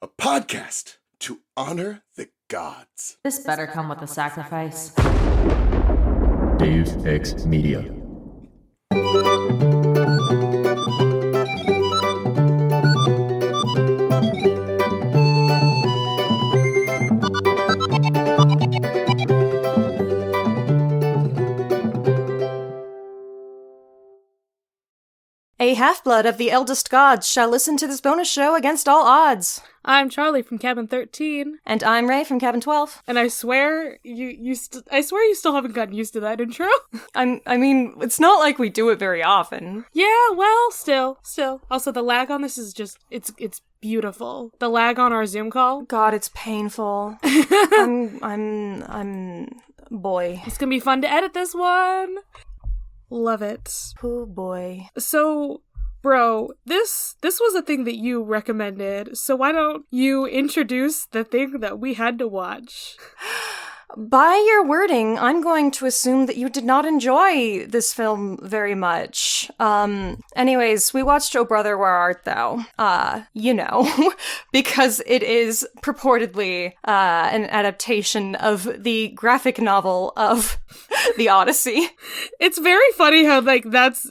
a podcast to honor the gods. This better come with a sacrifice. Dave X Media. A half-blood of the eldest gods shall listen to this bonus show against all odds. I'm Charlie from Cabin 13. And I'm Ray from Cabin 12. And I swear you still haven't gotten used to that intro. I mean, it's not like we do it very often. Yeah, well, still. Also, the lag on this is just, it's beautiful. The lag on our Zoom call. God, it's painful. Boy. It's gonna be fun to edit this one. Love it. Oh boy. So, bro, this was a thing that you recommended, so why don't you introduce the thing that we had to watch? By your wording, I'm going to assume that you did not enjoy this film very much. Anyways, we watched Oh Brother, Where Art Thou? Because it is purportedly an adaptation of the graphic novel of the Odyssey. It's very funny how, that's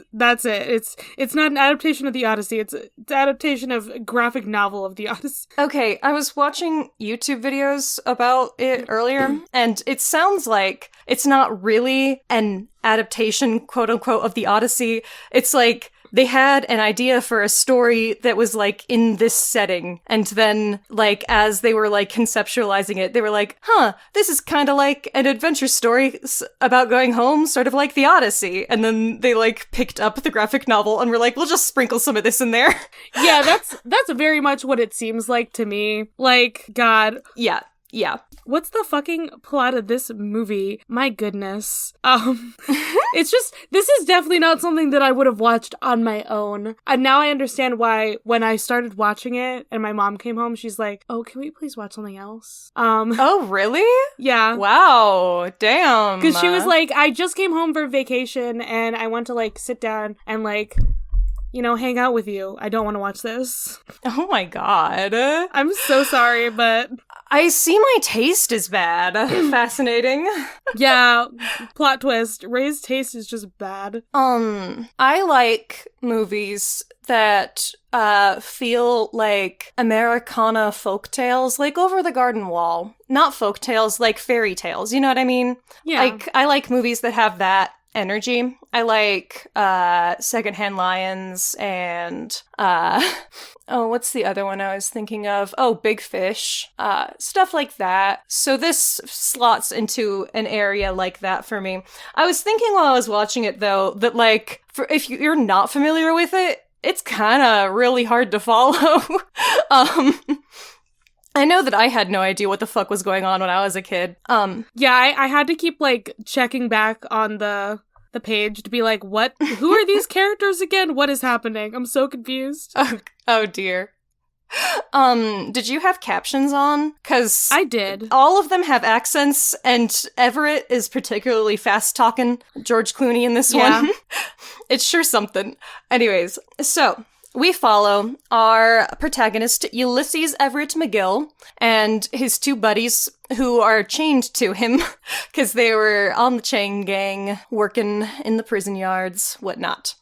it. It's not an adaptation of the Odyssey, it's an adaptation of a graphic novel of the Odyssey. Okay, I was watching YouTube videos about it earlier, and it sounds like it's not really an adaptation, quote unquote, of the Odyssey. It's like they had an idea for a story that was like in this setting, and then like as they were like conceptualizing it, they were like, this is kind of like an adventure story about going home, sort of like the Odyssey. And then they like picked up the graphic novel and were like, we'll just sprinkle some of this in there. Yeah, that's very much what it seems like to me. Like, God. Yeah. What's the fucking plot of this movie? My goodness. It's just, this is definitely not something that I would have watched on my own. And now I understand why when I started watching it and my mom came home, she's like, oh, can we please watch something else? Oh, really? Yeah. Wow. Damn. Because she was like, I just came home for vacation and I want to like sit down and like, hang out with you. I don't want to watch this. Oh my God. I'm so sorry, but I see my taste is bad. Fascinating. Yeah, plot twist. Ray's taste is just bad. I like movies that feel like Americana folktales, like Over the Garden Wall. Not folktales, like fairy tales, you know what I mean? Yeah. Like, I like movies that have that energy. I like Secondhand Lions and what's the other one I was thinking of? Oh, Big Fish. Stuff like that. So this slots into an area like that for me. I was thinking while I was watching it though that like if you're not familiar with it, it's kind of really hard to follow. I know that I had no idea what the fuck was going on when I was a kid. Yeah, I had to keep like checking back on the page to be like, what? Who are these characters again? What is happening? I'm so confused. Oh dear. Did you have captions on? 'Cause I did. All of them have accents, and Everett is particularly fast-talking. George Clooney in this one. It's sure something. Anyways, so we follow our protagonist, Ulysses Everett McGill, and his two buddies who are chained to him because they were on the chain gang, working in the prison yards, whatnot.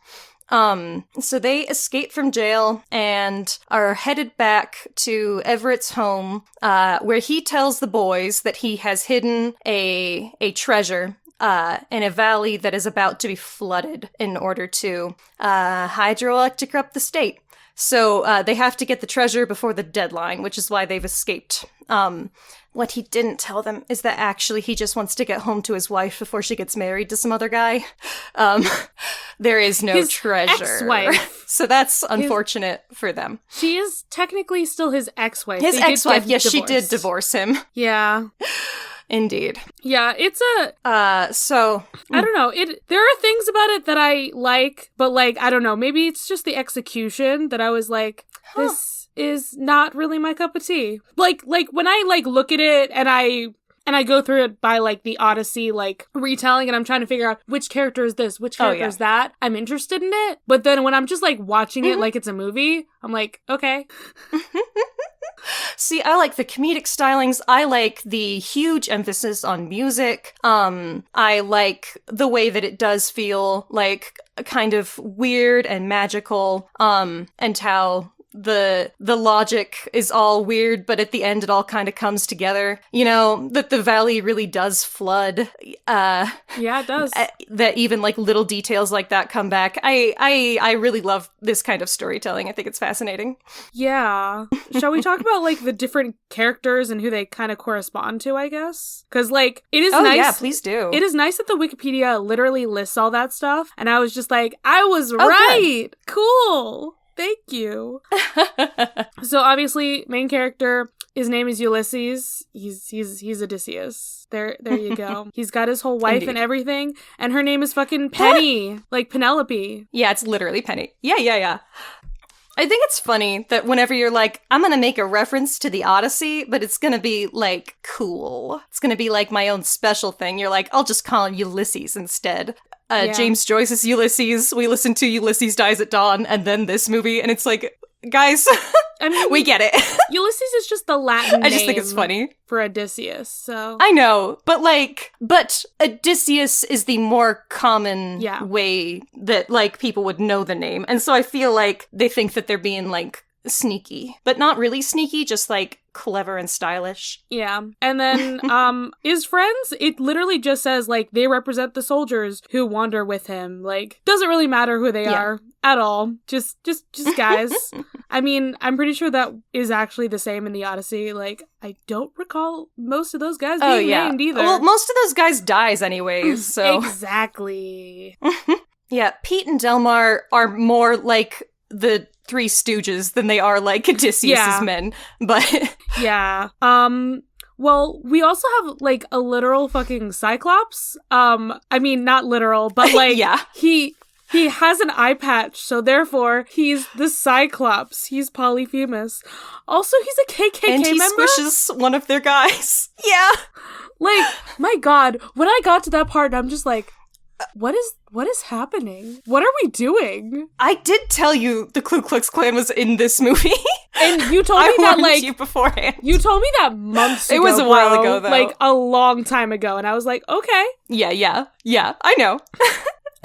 So they escape from jail and are headed back to Everett's home, where he tells the boys that he has hidden a treasure in a valley that is about to be flooded in order to hydroelectric up the state. So they have to get the treasure before the deadline, which is why they've escaped. What he didn't tell them is that actually he just wants to get home to his wife before she gets married to some other guy. There is no his treasure. Ex-wife. So that's unfortunate for them. She is technically still his ex-wife. His ex-wife, yes, she did divorce him. Yeah. Indeed. Yeah, it's a... So... I don't know. There are things about it that I like, but like, I don't know, maybe it's just the execution that I was like, this is not really my cup of tea. Like when I like look at it and I go through it by like the Odyssey like retelling and I'm trying to figure out which character is this, which character is that. I'm interested in it. But then when I'm just like watching it like it's a movie, I'm like, okay. See, I like the comedic stylings. I like the huge emphasis on music. I like the way that it does feel like kind of weird and magical. And how the logic is all weird, but at the end it all kind of comes together. You know, that the valley really does flood. Yeah, it does. That even like little details like that come back. I really love this kind of storytelling. I think it's fascinating. Yeah. Shall we talk about like the different characters and who they kind of correspond to, I guess? Because like it is nice. Yeah, please do. It is nice that the Wikipedia literally lists all that stuff. And I was just like, I was right. Good. Cool. Thank you. So obviously, main character, his name is Ulysses. He's Odysseus. There you go. He's got his whole wife and everything, and her name is fucking Penny, like Penelope. Yeah, it's literally Penny. Yeah. I think it's funny that whenever you're like, I'm gonna make a reference to the Odyssey, but it's gonna be like cool. It's gonna be like my own special thing. You're like, I'll just call him Ulysses instead. James Joyce's Ulysses. We listened to Ulysses Dies at Dawn, and then this movie, and it's like, guys, I mean, we get it. Ulysses is just the Latin I just name think it's funny for Odysseus. So I know, but Odysseus is the more common way that like people would know the name, and so I feel like they think that they're being like sneaky, but not really sneaky, just like clever and stylish. Yeah. And then his friends, it literally just says like they represent the soldiers who wander with him. Like doesn't really matter who they are at all. Just guys. I mean, I'm pretty sure that is actually the same in the Odyssey. Like I don't recall most of those guys being named either. Well, most of those guys dies anyways, so exactly. Yeah, Pete and Delmar are more like the Three Stooges than they are like Odysseus's men, but yeah. Well, we also have like a literal fucking Cyclops. I mean, not literal, but like he has an eye patch, so therefore he's the Cyclops. He's Polyphemus. Also, he's a KKK and he member. Squishes one of their guys. Yeah. Like, my God, when I got to that part, I'm just like, what is happening? What are we doing? I did tell you the Ku Klux Klan was in this movie. And you told me that like you beforehand. You told me that months ago. It was a while ago though. Like a long time ago. And I was like, okay. Yeah, I know.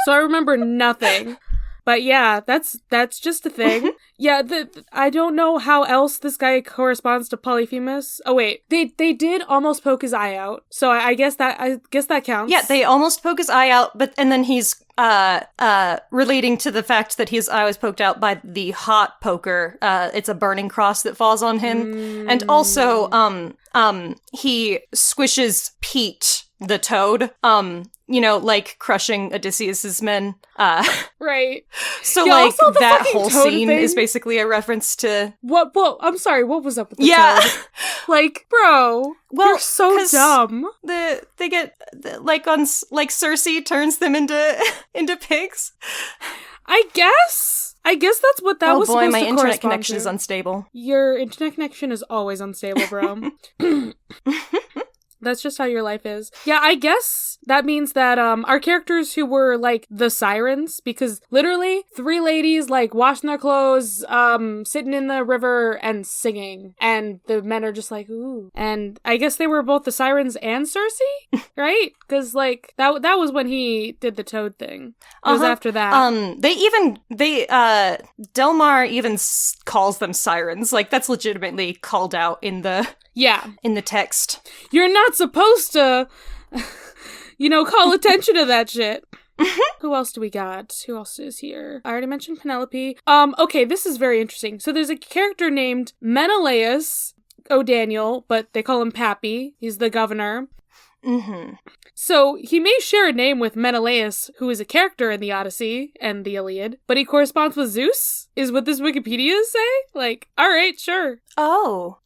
So I remember nothing. But yeah, that's just a thing. Yeah, I don't know how else this guy corresponds to Polyphemus. Oh wait, they did almost poke his eye out, so I guess that counts. Yeah, they almost poke his eye out, and then he's relating to the fact that his eye was poked out by the hot poker. It's a burning cross that falls on him, and also he squishes Pete the Toad. You know, like crushing Odysseus's men. Right. So, yeah, like, that whole scene thing is basically a reference to... What? I'm sorry, what was up with the Toad? Like, bro, you're so dumb. They get, like Cersei turns them into pigs. I guess that's what that was supposed to correspond to. Oh boy, my internet connection is unstable. Your internet connection is always unstable, bro. That's just how your life is. Yeah, I guess that means that our characters who were like the sirens, because literally 3 ladies like washing their clothes, sitting in the river and singing, and the men are just like, ooh. And I guess they were both the sirens and Cersei, right? Because like that was when he did the Toad thing. It was after that. Delmar even calls them sirens. Like that's legitimately called out in the text. You're not supposed to, call attention to that shit. Who else do we got? Who else is here? I already mentioned Penelope. Okay, this is very interesting. So there's a character named Menelaus O'Daniel, but they call him Pappy. He's the governor. Mm-hmm. So he may share a name with Menelaus, who is a character in the Odyssey and the Iliad, but he corresponds with Zeus, is what this Wikipedia say? Like, alright, sure. Oh.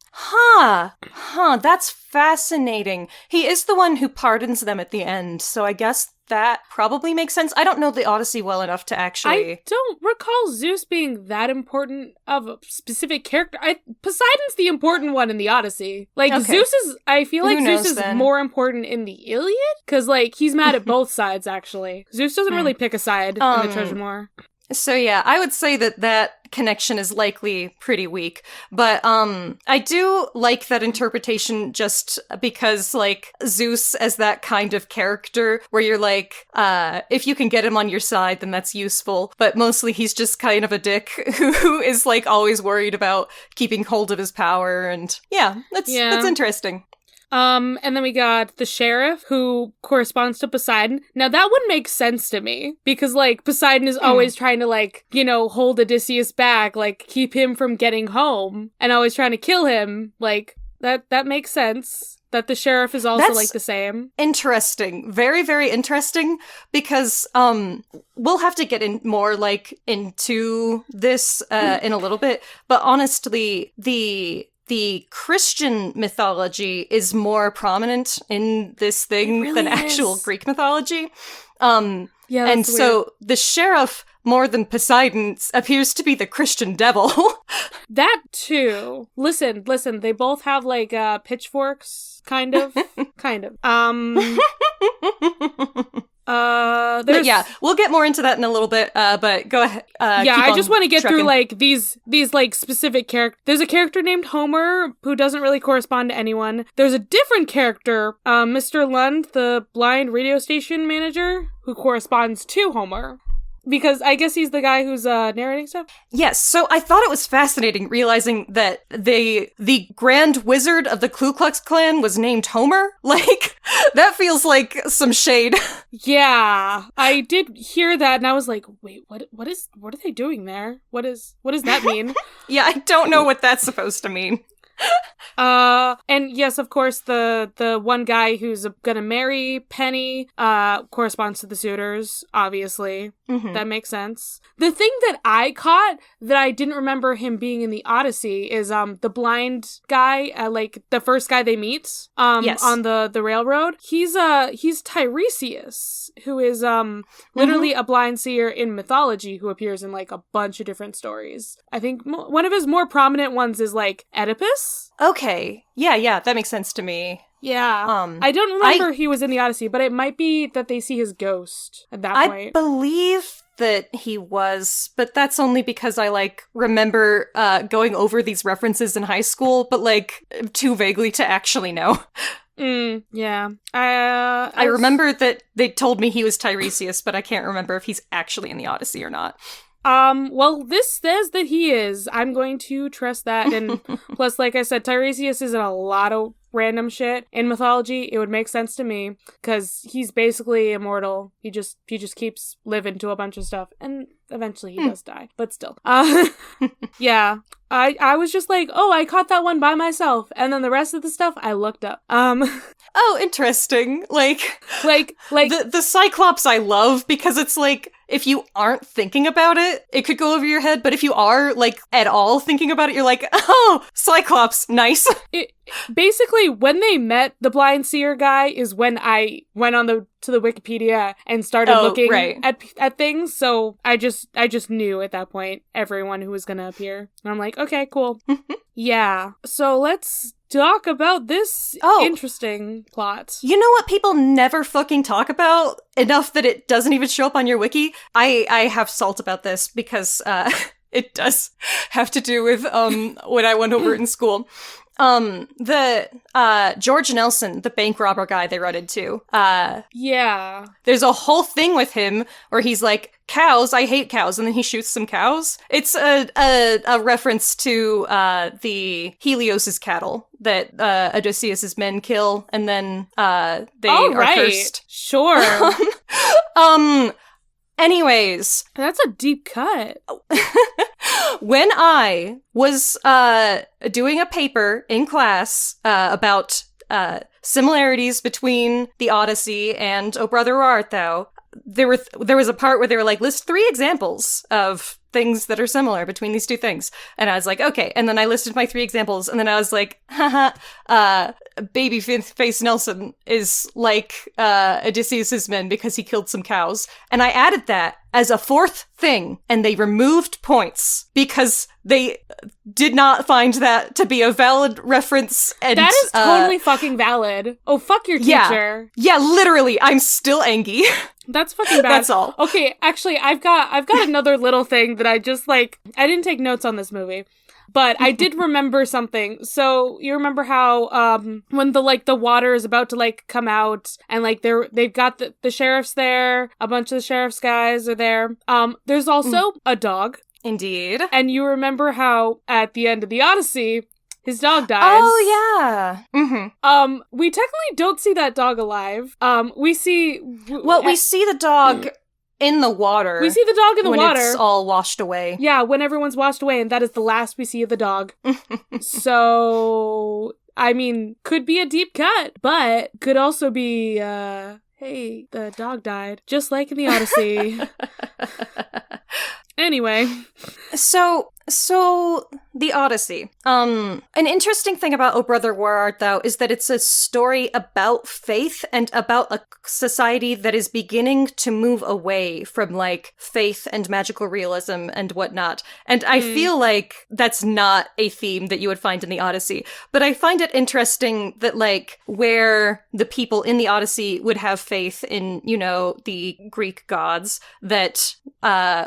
That's fascinating. He is the one who pardons them at the end, so I guess that probably makes sense. I don't know the Odyssey well enough to actually... I don't recall Zeus being that important of a specific character. Poseidon's the important one in the Odyssey. Like, okay. Zeus is... I feel like Zeus is more important in the Iliad, because, like, he's mad at both sides, actually. Zeus doesn't really pick a side in the Trojan War. So yeah, I would say that connection is likely pretty weak, but I do like that interpretation just because, like, Zeus as that kind of character where you're like, if you can get him on your side, then that's useful, but mostly he's just kind of a dick who is, like, always worried about keeping hold of his power, and that's interesting. And then we got the sheriff, who corresponds to Poseidon. Now, that would make sense to me, because, like, Poseidon is always trying to, like, hold Odysseus back, like, keep him from getting home, and always trying to kill him. Like, that makes sense. That the sheriff is also, like, the same. Interesting. Very, very interesting, because, we'll have to get in more, like, into this, in a little bit, but honestly, the Christian mythology is more prominent in this thing than actual Greek mythology. And so the sheriff, more than Poseidon, appears to be the Christian devil. That too. Listen, they both have, like, pitchforks, kind of. But yeah, we'll get more into that in a little bit, but go ahead. I just want to get through, like, these like, specific characters. There's a character named Homer who doesn't really correspond to anyone. There's a different character, Mr. Lund, the blind radio station manager, who corresponds to Homer. Because I guess he's the guy who's narrating stuff? Yes, so I thought it was fascinating realizing that the Grand Wizard of the Ku Klux Klan was named Homer. Like, that feels like some shade. Yeah, I did hear that, and I was like, wait, what are they doing there? What does that mean? Yeah, I don't know what that's supposed to mean. And yes, of course, the one guy who's gonna marry Penny, corresponds to the suitors, obviously. Mm-hmm. That makes sense. The thing that I caught that I didn't remember him being in the Odyssey is, the blind guy, like, the first guy they meet, yes. on the railroad. He's Tiresias, who is, literally a blind seer in mythology who appears in, like, a bunch of different stories. I think one of his more prominent ones is, like, Oedipus. Okay. Yeah, that makes sense to me. Yeah. I don't remember he was in the Odyssey, but it might be that they see his ghost at that point. I believe that he was, but that's only because I, like, remember going over these references in high school, but, like, too vaguely to actually know. Yeah. I remember that they told me he was Tiresias, but I can't remember if he's actually in the Odyssey or not. Well, this says that he is. I'm going to trust that, and plus, like I said, Tiresias is in a lot of random shit in mythology. It would make sense to me, because he's basically immortal. He just keeps living to a bunch of stuff, and eventually he does die, but still. Yeah. I was just like, oh, I caught that one by myself, and then the rest of the stuff I looked up. Oh, interesting. Like the Cyclops I love, because it's like, if you aren't thinking about it, it could go over your head, but if you are, like, at all thinking about it, you're like, oh, Cyclops, nice. Basically, when they met the blind seer guy is when I went on to the Wikipedia and started looking at things, so I just knew at that point everyone who was gonna appear. And I'm like, okay, cool. Yeah. So let's talk about this interesting plot. You know what people never fucking talk about enough that it doesn't even show up on your wiki? I have salt about this because it does have to do with what I went over in school. The George Nelson, the bank robber guy they run into. Yeah. There's a whole thing with him where he's like, cows, I hate cows, and then he shoots some cows. It's a reference to the Helios' cattle that Odysseus' men kill, and then they are cursed. Sure. Anyways. That's a deep cut. When I was doing a paper in class about similarities between the Odyssey and O Brother, Where Art Thou, there was a part where they were like, list 3 examples of things that are similar between these two things. And I was like, okay. And then I listed my 3 examples, and then I was like, Babyface Nelson is like Odysseus' men because he killed some cows. And I added that as a 4th thing, and they removed points because they did not find that to be a valid reference. And that is totally fucking valid. Oh, fuck your teacher. Yeah, literally. I'm still angry. That's fucking bad. That's all. Okay, actually, I've got another little thing that I just like. I didn't take notes on this movie, but I did remember something. So you remember how when the water is about to like come out and like they've got the sheriffs there, a bunch of the sheriff's guys are there. There's also a dog. Indeed. And you remember how at the end of the Odyssey, his dog dies. Oh, yeah. Mm-hmm. We technically don't see that dog alive. We see... we see the dog in the water. We see the dog in the when water. It's all washed away. Yeah, when everyone's washed away, and that is the last we see of the dog. So, I mean, could be a deep cut, but could also be, hey, the dog died. Just like in the Odyssey. Anyway. So the Odyssey. An interesting thing about O Brother, Where Art Thou is that it's a story about faith and about a society that is beginning to move away from, like, faith and magical realism and whatnot. And I feel like that's not a theme that you would find in the Odyssey. But I find it interesting that, like, where the people in the Odyssey would have faith in, you know, the Greek gods, that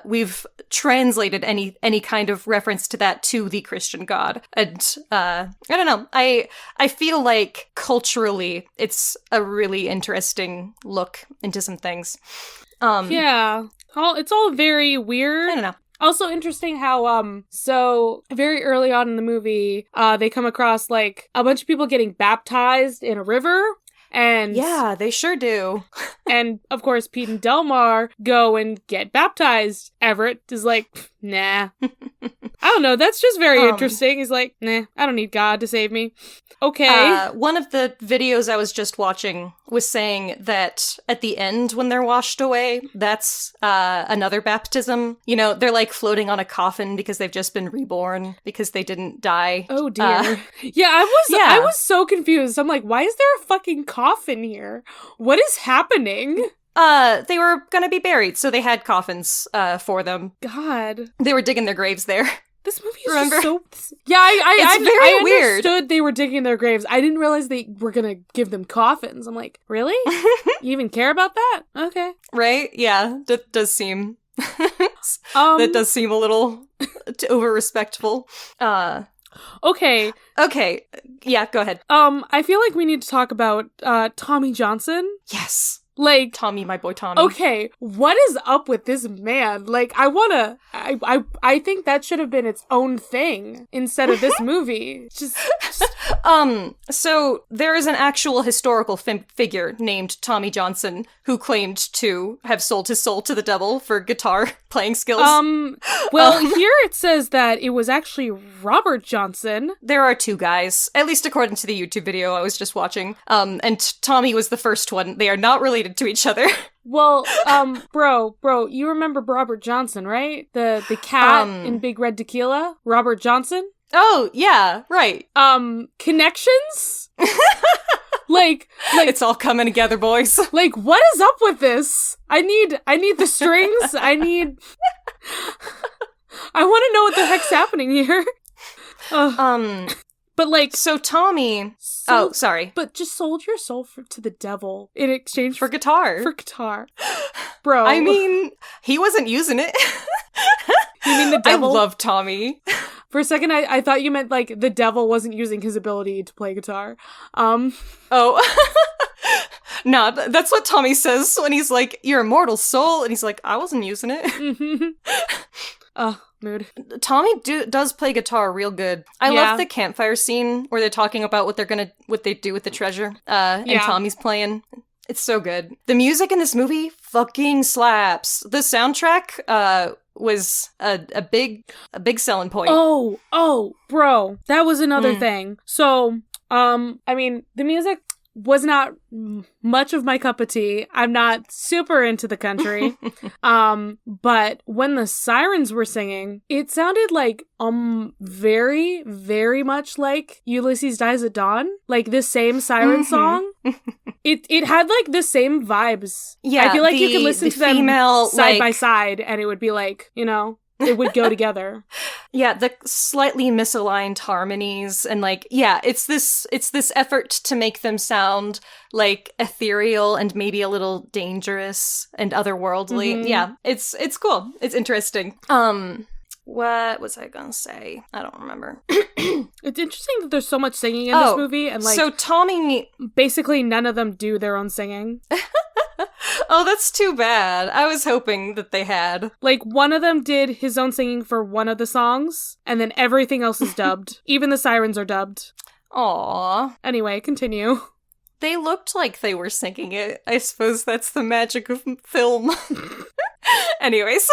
we've translated any kind of reference to that to the Christian God. And I don't know, I feel like culturally it's a really interesting look into some things. Yeah. It's all very weird. I don't know. Also interesting how, so very early on in the movie, they come across, like, a bunch of people getting baptized in a river. And yeah, they sure do. And of course, Pete and Delmar go and get baptized. Everett is like, nah. I don't know. That's just very interesting. He's like, nah, I don't need God to save me. Okay. One of the videos I was just watching was saying that at the end, when they're washed away, that's another baptism. You know, they're like floating on a coffin because they've just been reborn because they didn't die. Oh dear. I was so confused. I'm like, why is there a fucking coffin here? What is happening? They were gonna be buried, so they had coffins for them. God. They were digging their graves there. This movie is Remember? just so... Yeah, I weird. understood they were digging their graves. I didn't realize they were gonna give them coffins. I'm like, really? You even care about that? Okay. Right? Yeah, that does seem... that does seem a little over-respectful. Okay. Okay. Yeah, go ahead. I feel like we need to talk about Tommy Johnson. Yes. Like, Tommy, my boy Tommy. Okay, what is up with this man? Like, I think that should have been its own thing instead of this movie. Just... So there is an actual historical figure named Tommy Johnson who claimed to have sold his soul to the devil for guitar playing skills. Here it says that it was actually Robert Johnson. There are two guys, at least according to the YouTube video I was just watching. And Tommy was the first one. They are not related to each other. Well, bro, you remember Robert Johnson, right? The cat in Big Red Tequila? Robert Johnson? Oh, yeah, right. Connections? like it's all coming together, boys. Like, what is up with this? I need the strings. I want to know what the heck's happening here. But like, so Tommy. Sorry. But just sold your soul to the devil in exchange for guitar. For guitar, bro. I mean, he wasn't using it. You mean the devil? I love Tommy. For a second, I thought you meant like the devil wasn't using his ability to play guitar. Oh. No, that's what Tommy says when he's like, "Your immortal soul," and he's like, "I wasn't using it." Mood. Tommy does play guitar real good. I love the campfire scene where they're talking about what they do with the treasure. And Tommy's playing. It's so good. The music in this movie fucking slaps. The soundtrack was a big selling point. Oh, bro, that was another thing. So, I mean, the music was not much of my cup of tea. I'm not super into the country. But when the sirens were singing, it sounded like very, very much like Ulysses Dies at Dawn. Like the same siren song. It had like the same vibes. Yeah, I feel like you could listen to them female, side by side and it would be like, you know, it would go together. Yeah, the slightly misaligned harmonies and like, yeah, it's this effort to make them sound like ethereal and maybe a little dangerous and otherworldly. Mhm. Yeah, it's cool. It's interesting. What was I gonna say? I don't remember. It's interesting that there's so much singing in this movie, and like, so Tommy. basically none of them do their own singing. Oh, that's too bad. I was hoping that they had. Like, one of them did his own singing for one of the songs, and then everything else is dubbed. Even the sirens are dubbed. Aww. Anyway, continue. They looked like they were singing it. I suppose that's the magic of film. Anyways.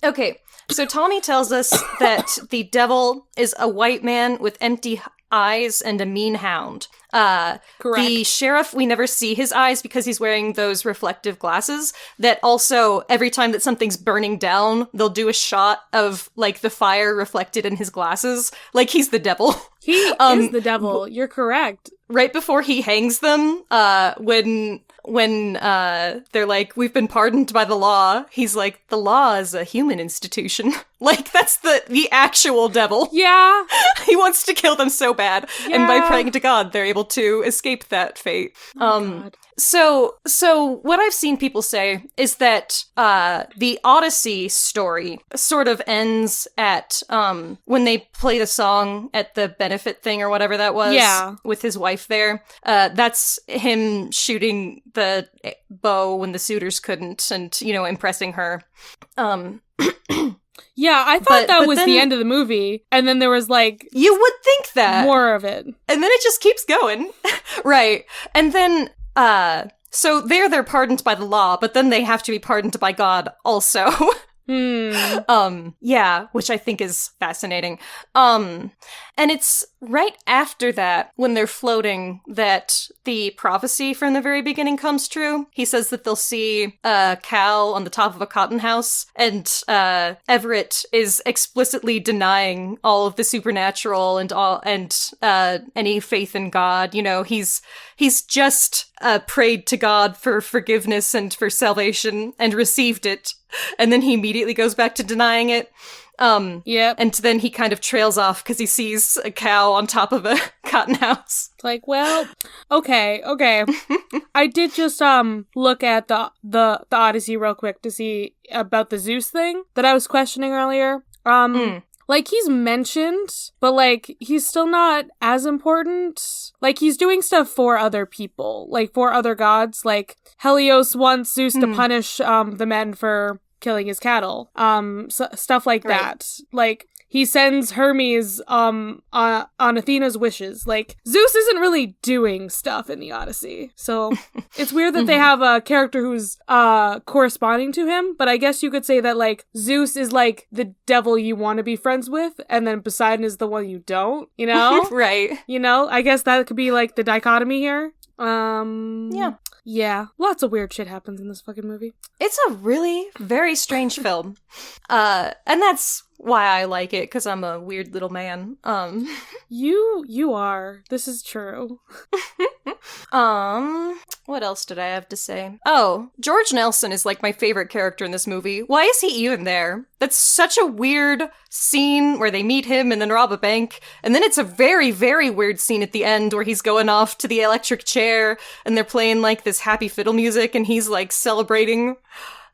Okay, so Tommy tells us that the devil is a white man with empty eyes and a mean hound. Correct. The sheriff, we never see his eyes because he's wearing those reflective glasses that also, every time that something's burning down, they'll do a shot of, like, the fire reflected in his glasses. Like, he's the devil. He is the devil. You're correct. Right before he hangs them, when they're like, we've been pardoned by the law, he's like, the law is a human institution. Like, that's the actual devil. Yeah. He wants to kill them so bad. And by Yeah. praying to God, they're able to escape that fate. God. So what I've seen people say is that the Odyssey story sort of ends at when they play the song at the benefit thing or whatever that was, Yeah. with his wife there. That's him shooting the bow when the suitors couldn't, and impressing her. Yeah, I thought But that was then- the end of the movie, and then there was, like, You would think that. more of it. And then it just keeps going. Right. And then, so they're pardoned by the law, but then they have to be pardoned by God also. Yeah, which I think is fascinating. And it's right after that, when they're floating, that the prophecy from the very beginning comes true. He says that they'll see a cow on the top of a cotton house, and Everett is explicitly denying all of the supernatural and any faith in God. He's just prayed to God for forgiveness and for salvation and received it, and then he immediately goes back to denying it. Yep. And then he kind of trails off because he sees a cow on top of a cotton house. It's like, well, okay. I did just look at the Odyssey real quick to see about the Zeus thing that I was questioning earlier. Like, he's mentioned, but, like, he's still not as important. Like, he's doing stuff for other people, like, for other gods. Like, Helios wants Zeus to punish the men for killing his cattle. Stuff like Right. that. Like, he sends Hermes on Athena's wishes. Like, Zeus isn't really doing stuff in the Odyssey. So it's weird that they have a character who's corresponding to him, but I guess you could say that, like, Zeus is like the devil you want to be friends with, and then Poseidon is the one you don't, Right. I guess that could be like the dichotomy here. Yeah. Yeah. Lots of weird shit happens in this fucking movie. It's a really very strange film. And that's why I like it, because I'm a weird little man. You are. This is true. What else did I have to say? Oh, George Nelson is like my favorite character in this movie. Why is he even there? That's such a weird scene where they meet him and then rob a bank. And then it's a very, very weird scene at the end where he's going off to the electric chair and they're playing like this happy fiddle music and he's like celebrating.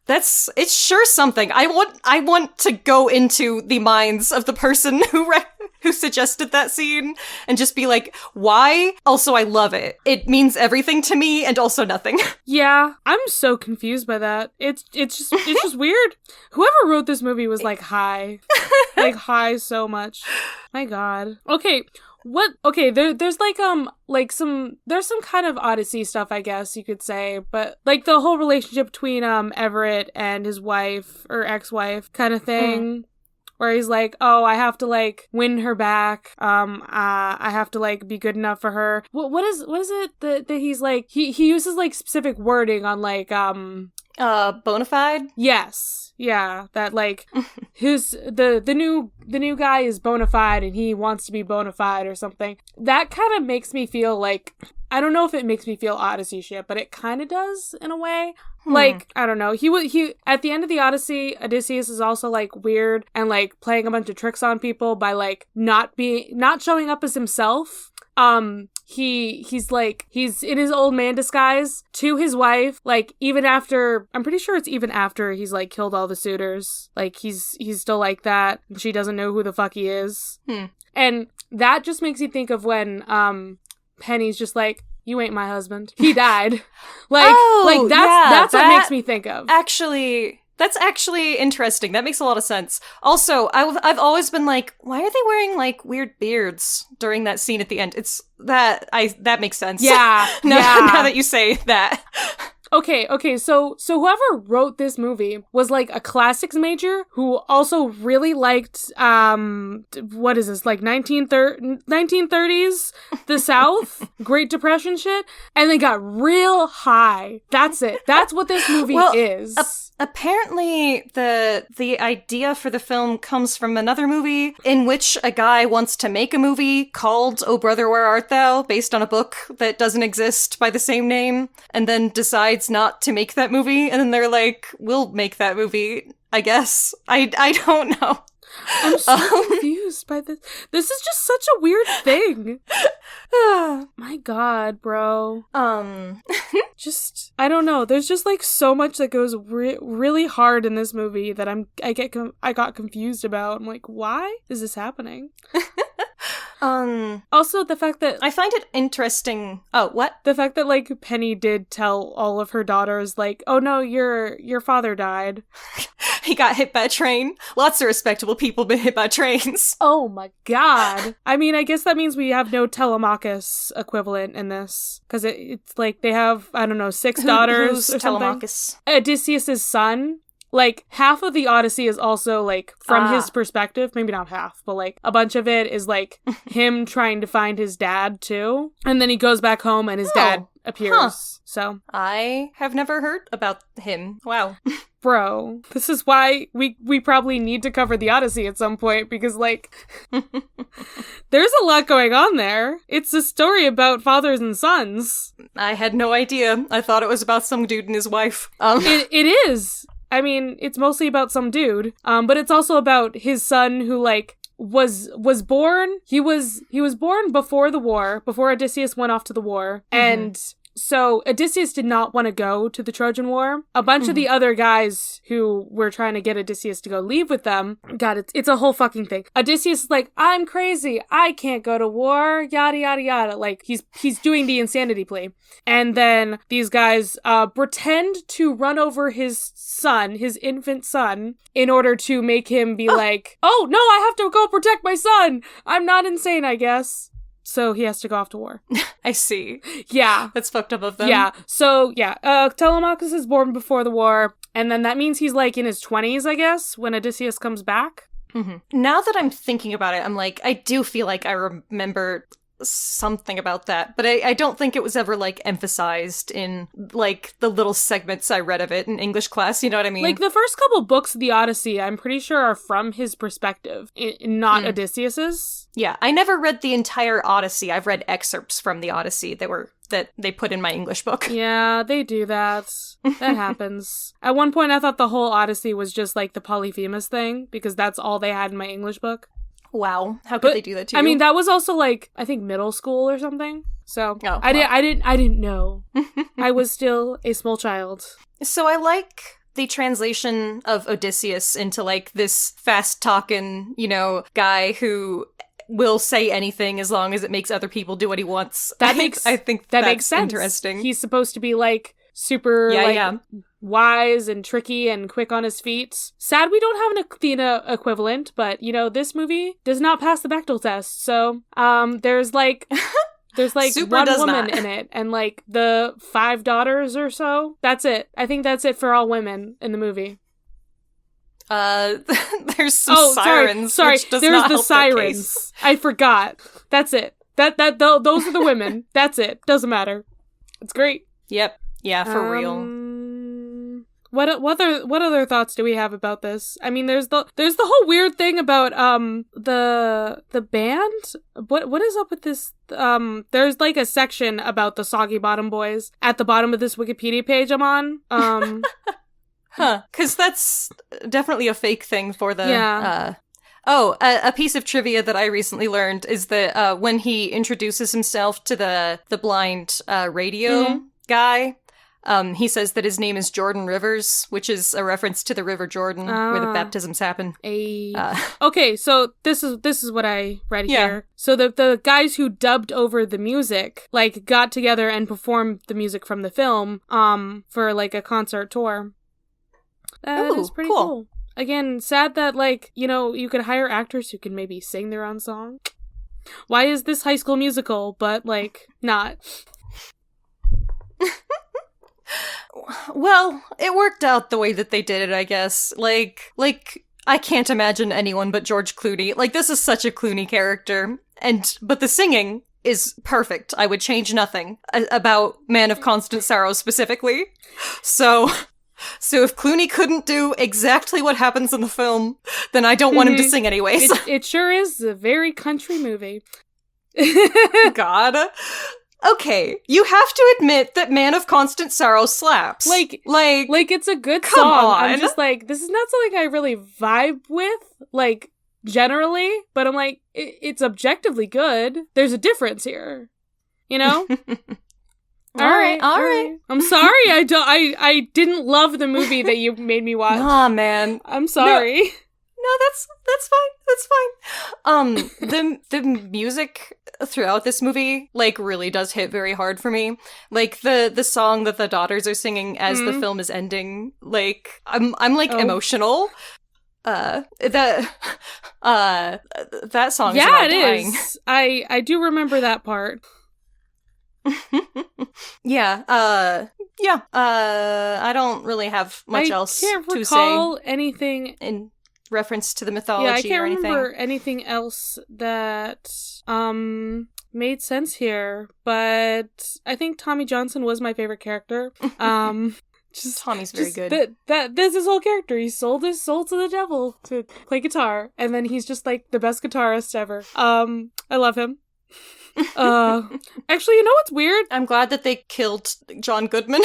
It's sure something. I want to go into the minds of the person who suggested that scene and just be like, why? Also, I love it. It means everything to me and also nothing. Yeah, I'm so confused by that. It's just weird. Whoever wrote this movie was like high. Like high so much. My God. Okay. There's there's some kind of Odyssey stuff, I guess you could say, but like the whole relationship between Everett and his wife or ex-wife kind of thing. Where he's like, oh, I have to, like, win her back. I have to, like, be good enough for her. What is it that he's, like, he uses, like, specific wording on, like, bona fide? Yes. Yeah. That, like, the new guy is bona fide and he wants to be bona fide or something. That kind of makes me feel like I don't know if it makes me feel Odyssey shit, but it kind of does in a way. Like, I don't know. He at the end of the Odyssey, Odysseus is also like weird and like playing a bunch of tricks on people by like not showing up as himself. He's in his old man disguise to his wife, like even after, I'm pretty sure it's even after he's like killed all the suitors. Like he's still like that. She doesn't know who the fuck he is. And that just makes you think of when Penny's just like, you ain't my husband. He died. That's what makes me think of. Actually, that's actually interesting. That makes a lot of sense. Also, I've always been like, why are they wearing like weird beards during that scene at the end? That makes sense. Yeah. Now that you say that. Okay, so whoever wrote this movie was like a classics major who also really liked, what is this, like 1930s, the South, Great Depression shit, and they got real high. That's it. That's what this movie is. Apparently, the idea for the film comes from another movie in which a guy wants to make a movie called Oh Brother, Where Art Thou, based on a book that doesn't exist by the same name, and then decides not to make that movie, and then they're like, we'll make that movie, I guess. I don't know. I'm so confused by this. This is just such a weird thing. My God, bro. Just, I don't know. There's just like so much that goes really hard in this movie that I got confused about. I'm like, why is this happening? Also, the fact that I find it interesting. Oh, what? The fact that like Penny did tell all of her daughters, like, oh no, your father died. He got hit by a train. Lots of respectable people been hit by trains. Oh my God. I mean, I guess that means we have no Telemachus equivalent in this. Because it's like they have, I don't know, 6 daughters or something. Telemachus? Odysseus' son. Like, half of the Odyssey is also, like, from his perspective. Maybe not half, but, like, a bunch of it is, like, him trying to find his dad, too. And then he goes back home and his dad appears. Huh. So. I have never heard about him. Wow. Bro, this is why we probably need to cover the Odyssey at some point, because, like, there's a lot going on there. It's a story about fathers and sons. I had no idea. I thought it was about some dude and his wife. It is. I mean, it's mostly about some dude, but it's also about his son who, like, was born. He was born before the war, before Odysseus went off to the war, and so Odysseus did not want to go to the Trojan War. A bunch of the other guys who were trying to get Odysseus to go leave with them, God, it's a whole fucking thing. Odysseus is like, I'm crazy. I can't go to war. Yada, yada, yada. Like, he's doing the insanity plea. And then these guys pretend to run over his son, his infant son, in order to make him be like, oh, no, I have to go protect my son. I'm not insane, I guess. So he has to go off to war. I see. Yeah. That's fucked up of them. Yeah. So, yeah. Telemachus is born before the war, and then that means he's, like, in his 20s, I guess, when Odysseus comes back. Now that I'm thinking about it, I'm like, I do feel like I remember something about that, but I don't think it was ever, like, emphasized in, like, the little segments I read of it in English class, you know what I mean? Like, the first couple books of the Odyssey, I'm pretty sure are from his perspective, not Odysseus's. Yeah, I never read the entire Odyssey. I've read excerpts from the Odyssey that they put in my English book. Yeah, they do that. That happens. At one point, I thought the whole Odyssey was just, like, the Polyphemus thing, because that's all they had in my English book. Wow, how could they do that to you? I mean, that was also, like, I think middle school or something. So, I didn't know. I was still a small child. So I like the translation of Odysseus into, like, this fast-talking, you know, guy who will say anything as long as it makes other people do what he wants. I think that makes sense. Interesting. He's supposed to be, like, super, wise and tricky and quick on his feet. Sad we don't have an Athena equivalent, but, you know, this movie does not pass the Bechdel test, so, there's, like, Super one does woman not. in it, and, like, the 5 daughters or so. That's it. I think that's it for all women in the movie. There's some sirens. Sorry, which does there's not the help their sirens. case. I forgot. That's it. Those are the women. That's it. Doesn't matter. It's great. Yep. Yeah, for real. What other thoughts do we have about this? I mean, there's the whole weird thing about the band. What is up with this? There's like a section about the Soggy Bottom Boys at the bottom of this Wikipedia page I'm on. Huh? Because that's definitely a fake thing for the. Yeah. A piece of trivia that I recently learned is that when he introduces himself to the blind radio guy, he says that his name is Jordan Rivers, which is a reference to the River Jordan, where the baptisms happen. Okay, so this is what I read here. So the guys who dubbed over the music, like, got together and performed the music from the film, for like a concert tour. That is pretty cool. Again, sad that, like, you know, you could hire actors who can maybe sing their own song. Why is this High School Musical, but, like, not? Well, it worked out the way that they did it, I guess. Like, I can't imagine anyone but George Clooney. Like, this is such a Clooney character. But the singing is perfect. I would change nothing about Man of Constant Sorrow specifically. So if Clooney couldn't do exactly what happens in the film, then I don't want him to sing anyways. It sure is a very country movie. God. Okay, you have to admit that Man of Constant Sorrow slaps. Like it's a good come song. on. I'm just like, this is not something I really vibe with, like, generally, but I'm like, it's objectively good. There's a difference here, you know? All right. I'm sorry. I didn't love the movie that you made me watch. Aw, man. I'm sorry. No, that's fine. That's fine. The music throughout this movie, like, really does hit very hard for me. Like, the song that the daughters are singing as the film is ending, like, I'm like emotional. That song is about dying. Is. I do remember that part. I don't really have much else to say. I can't recall anything in reference to the mythology or anything. I can't remember anything else that made sense here, but I think Tommy Johnson was my favorite character. Tommy's very good. That's his whole character. He sold his soul to the devil to play guitar, and then he's just like the best guitarist ever. I love him. Actually, you know what's weird? I'm glad that they killed John Goodman.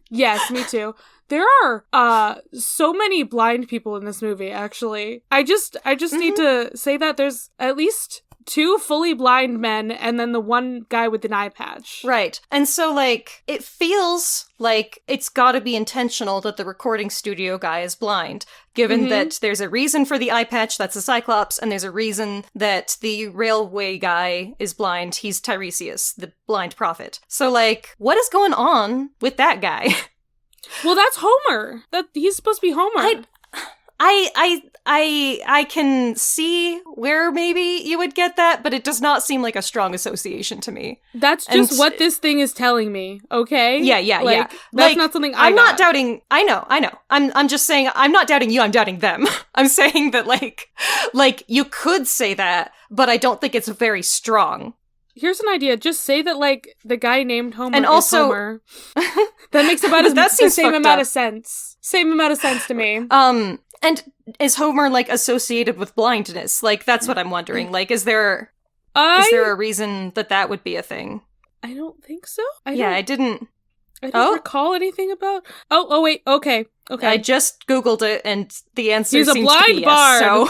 Yes, me too. There are so many blind people in this movie, actually. I just need to say that there's at least 2 fully blind men and then the one guy with an eye patch. Right. And so, like, it feels like it's gotta be intentional that the recording studio guy is blind, given that there's a reason for the eye patch, that's a Cyclops, and there's a reason that the railway guy is blind, he's Tiresias, the blind prophet. So, like, what is going on with that guy? Well, that's Homer. He's supposed to be Homer. I can see where maybe you would get that, but it does not seem like a strong association to me. That's just what this thing is telling me, okay? Yeah. That's like, not something I'm not doubting. I know. I'm just saying I'm not doubting you, I'm doubting them. I'm saying that like you could say that, but I don't think it's very strong. Here's an idea. Just say that, like, the guy named Homer and also, is Homer. That makes about the same amount of sense. Same amount of sense to me. And is Homer, like, associated with blindness? Like, that's what I'm wondering. Like, is there a reason that would be a thing? I don't think so. I didn't recall anything about... Oh, wait. Okay. I just Googled it, and the answer He's seems a blind to be bard. Yes, so...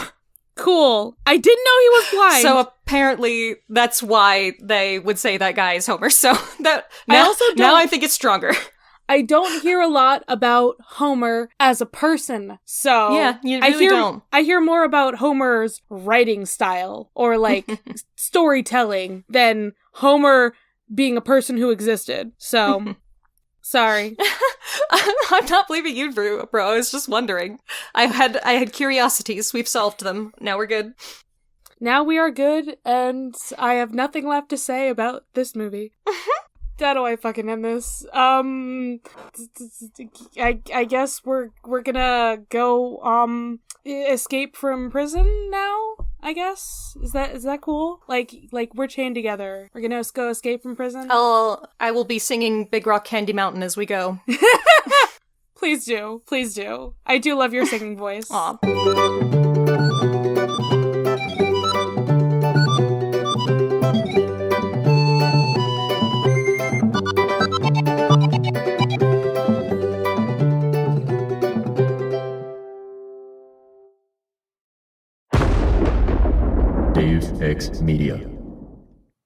Cool. I didn't know he was blind. So apparently that's why they would say that guy is Homer. So that now I think it's stronger. I don't hear a lot about Homer as a person. So yeah, you really don't. I hear more about Homer's writing style or like storytelling than Homer being a person who existed. So sorry. I'm not believing you, bro. I was just wondering. I had curiosities. We've solved them. Now we're good. Now we are good, and I have nothing left to say about this movie. How do I fucking end this? I guess we're gonna go escape from prison now. I guess is that cool? Like we're chained together. We're gonna go escape from prison. I will be singing Big Rock Candy Mountain as we go. Please do. Please do. I do love your singing voice. Aw. Dave X Media.